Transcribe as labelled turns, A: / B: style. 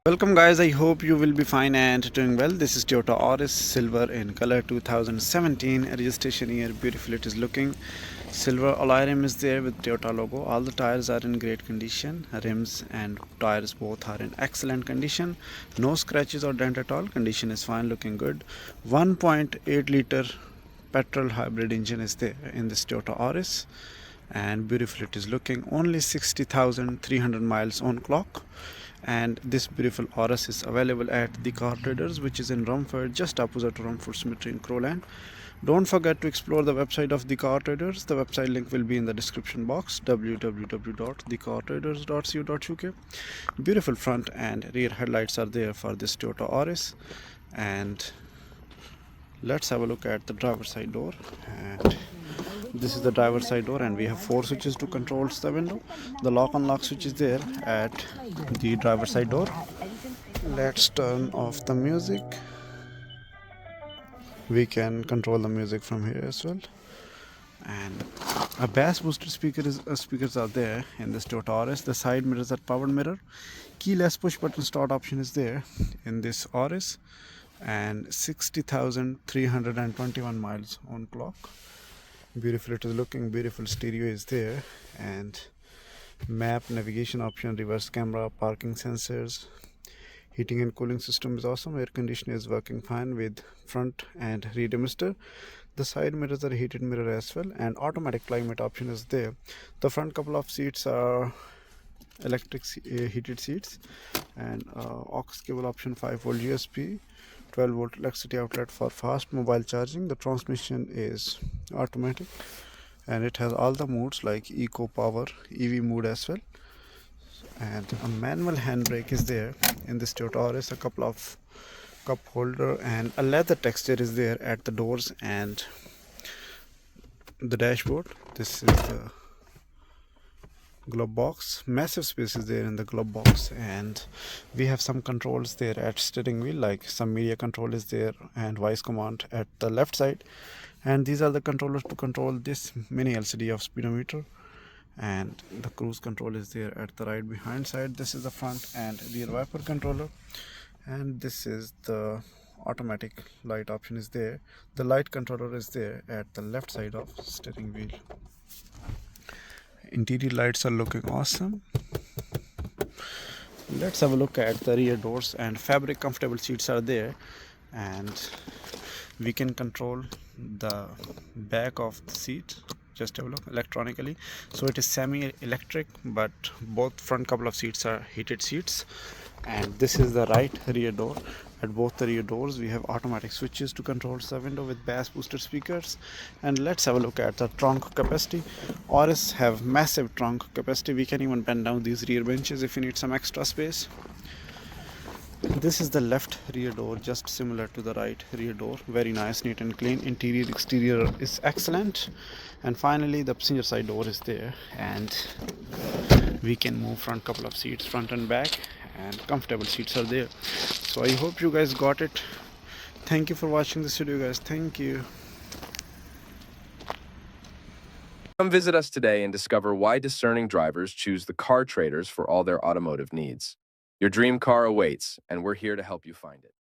A: Welcome guys, I hope you will be fine and doing well. This is Toyota Auris silver in color 2017, registration year, beautiful it is looking. Silver alloy rim is there with Toyota logo. All the tires are in great condition. Rims and tires both are in excellent condition. No scratches or dent at all. Condition is fine, looking good. 1.8 liter petrol hybrid engine is there in this Toyota Auris, and beautiful it is looking. Only 60,300 miles on clock. And this beautiful Auris is available at the Car Traders, which is in Romford, just opposite Romford Cemetery in Crowland. Don't forget to explore the website of the Car Traders. The website link will be in the description box, www.thecartraders.co.uk. Beautiful front and rear headlights are there for this Toyota Auris. And let's have a look at the driver's side door. And this is the driver's side door, and we have 4 switches to control the window. The lock unlock switch is there at the driver's side door. Let's turn off the music. We can control the music from here as well. And a bass booster speakers are there in this Toyota Auris. The side mirrors are powered mirror. Keyless push button start option is there in this Auris, and 60,321 miles on clock. Beautiful it is looking. Beautiful stereo is there, and map, navigation option, reverse camera, parking sensors. Heating and cooling system is awesome. Air conditioner is working fine with front and rear demister. The side mirrors are heated mirror as well, and automatic climate option is there. The front couple of seats are electric heated seats, and aux cable option, 5V USB, 12V electricity outlet for fast mobile charging. The transmission is automatic, and it has all the modes like eco, power, EV mode as well. And a manual handbrake is there in this Toyota Auris. A couple of cup holder and a leather texture is there at the doors and the dashboard. This is the glove box. Massive space is there in the glove box, and we have some controls there at steering wheel, like some media control is there and voice command at the left side. And these are the controllers to control this mini LCD of speedometer, and the cruise control is there at the right behind side. This is the front and rear wiper controller, and this is the automatic light option is there. The light controller is there at the left side of steering wheel. Interior lights are looking awesome. Let's have a look at the rear doors, and fabric comfortable seats are there, and we can control the back of the seat. Just have a look electronically. So it is semi-electric, but both front couple of seats are heated seats. And this is the right rear door. At both the rear doors we have automatic switches to control the window with bass booster speakers. And let's have a look at the trunk capacity. Auris have massive trunk capacity. We can even bend down these rear benches if you need some extra space. This is the left rear door, just similar to the right rear door. Very nice, neat and clean. Interior, exterior is excellent. And finally the passenger side door is there, and we can move front couple of seats, front and back, and comfortable seats are there. So I hope you guys got it. Thank you for watching this video, guys. Thank you.
B: Come visit us today and discover why discerning drivers choose the Car Traders for all their automotive needs. Your dream car awaits, and we're here to help you find it.